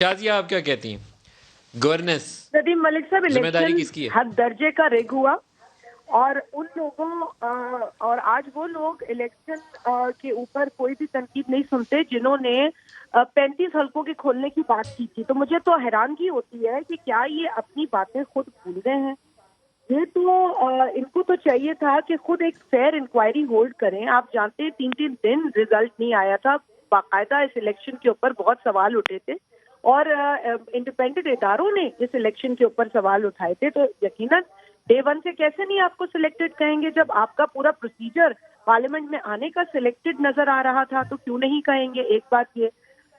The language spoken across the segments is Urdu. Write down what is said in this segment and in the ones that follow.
شازیہ آپ کیا کہتی ہیں؟ گورننس ندیم ملک صاحب ذمہ داری کس کی الیکشن ہے؟ حد درجے کا ریگ ہوا اور ان لوگوں اور آج وہ لوگ الیکشن کے اوپر کوئی بھی تنقید نہیں سنتے جنہوں نے 35 حلقوں کے کھولنے کی بات کی تھی. تو مجھے تو حیرانگی ہوتی ہے کہ کیا یہ اپنی باتیں خود بھول گئے ہیں. یہ تو ان کو تو چاہیے تھا کہ خود ایک فیئر انکوائری ہولڈ کریں. آپ جانتے ہیں 3 دن رزلٹ نہیں آیا تھا. باقاعدہ اس الیکشن کے اوپر بہت سوال اٹھے تھے اور انڈیپینڈنٹ اداروں نے اس الیکشن کے اوپر سوال اٹھائے تھے. تو یقیناً ڈے ون سے کیسے نہیں آپ کو سلیکٹڈ کہیں گے جب آپ کا پورا پروسیجر پارلیمنٹ میں آنے کا سلیکٹڈ نظر آ رہا تھا. تو کیوں نہیں کہیں گے. ایک بات یہ.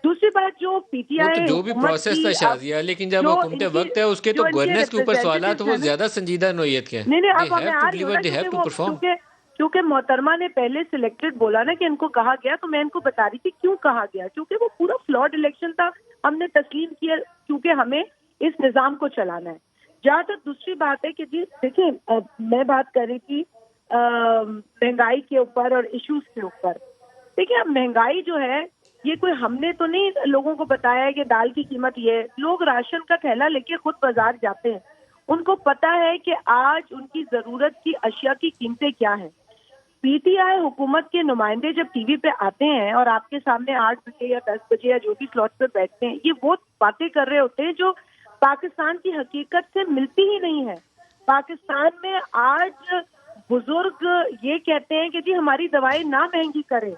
دوسری بات جو پی ٹی وہ تو آئی جو بھی حکومت پروسیس کی تھا شازیہ، لیکن جب جو حکومت ان کی وقت ہے اس کے تو جو ان کے گورننس کے اوپر سوالات وہ ریپرزینٹیوز ہیں زیادہ سنجیدہ نوعیت کے ہیں. نہیں They اب ہمیں have آ to رہی ہو deliver, نا they have to perform. کیونکہ محترمہ نے پہلے سلیکٹڈ بولا نا کہ ان کو کہا گیا تو میں ان کو بتا رہی تھی کیوں کہا گیا. کیونکہ وہ پورا فلاڈ الیکشن تھا. ہم نے تسلیم کیا کیونکہ ہمیں اس نظام کو چلانا ہے. جہاں تک دوسری بات ہے کہ جی دیکھیں میں بات کر رہی تھی مہنگائی کے اوپر اور ایشوز کے اوپر. دیکھیں اب مہنگائی جو ہے یہ کوئی ہم نے تو نہیں لوگوں کو بتایا ہے کہ دال کی قیمت یہ ہے. لوگ راشن کا تھیلا لے کے خود بازار جاتے ہیں. ان کو پتا ہے کہ آج ان کی ضرورت کی اشیاء کی قیمتیں کیا ہیں. پی ٹی آئی حکومت کے نمائندے جب ٹی وی پہ آتے ہیں اور آپ کے سامنے 8 بجے یا 10 بجے یا جو بھی سلاٹ پہ بیٹھتے ہیں یہ وہ باتیں کر رہے ہوتے ہیں جو پاکستان کی حقیقت سے ملتی ہی نہیں ہے. پاکستان میں آج بزرگ یہ کہتے ہیں کہ جی ہماری دوائیں نہ مہنگی کریں.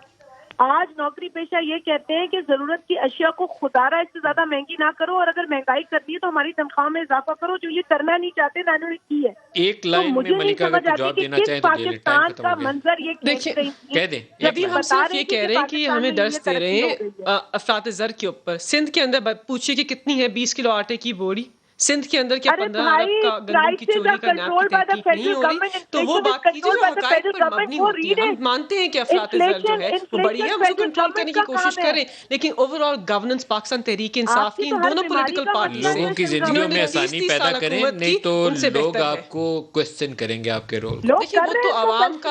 آج نوکری پیشہ یہ کہتے ہیں کہ ضرورت کی اشیاء کو خدارہ اس سے زیادہ مہنگی نہ کرو اور اگر مہنگائی کرنی ہے تو ہماری تنخواہ میں اضافہ کرو. جو یہ کرنا نہیں چاہتے انہوں نے کی ہے. ایک تو لائن میں مجھے نہیں ملکہ اگر سمجھ کوئی آتی جواب کہ دینا کس چاہیں تو دے لیں. ٹائم پاکستان ختم کا ہو گیا. منظر یہ دیکھیں کھینچ رہی تھی کہہ دیں ایک ندیم لائن. ہم بتا صرف رہی یہ تھی کہہ کہ رہے ہیں کہ پاکستان ہمیں میں درس یہ دے رہے ترقی ہو ہیں گئی ہے. افراط زر کے اوپر. سندھ کے اندر پوچھیے کہ کتنی ہے 20 کلو آٹے کی بوری. سندھ کے اندر کیا ارے 15 ارب بھائی کا گندم کی پرائسز چوری آر کا نیب کی کنٹرول بائی دا تحقیق نہیں فیڈرل ہو رہی. گورنمنٹ. تو وہ انفلیشن از بات کیجیے کنٹرول جو بائی دا حقائق فیڈرل پر گورنمنٹ. مبنی وہ ہوتی ہے. ریڈ ہم اٹ. مانتے ہیں کہ افراط زر جو ہے وہ بڑی ہے, ہم اس کو کنٹرول گورنمنٹ کرنے کی کا کوشش کام ہے. کریں, لیکن اوور آل گورننس پاکستان تحریک آپ انصاف کی کی تو ان ہر دونوں بیماری پولیٹیکل کا پارٹیز مسئلہ سے لوگوں کی نیشنل زندگیوں جنہوں میں نے گورنمنٹ ہے. 30 آسانی 30 پیدا سال کریں, حکومت نہیں کی, تو ان سے لوگ بہتر ہے. آپ کو کوسچن کریں گے آپ کے رول کو. لوگ دیکھیے کر وہ رہے تو ہیں تو عوام کا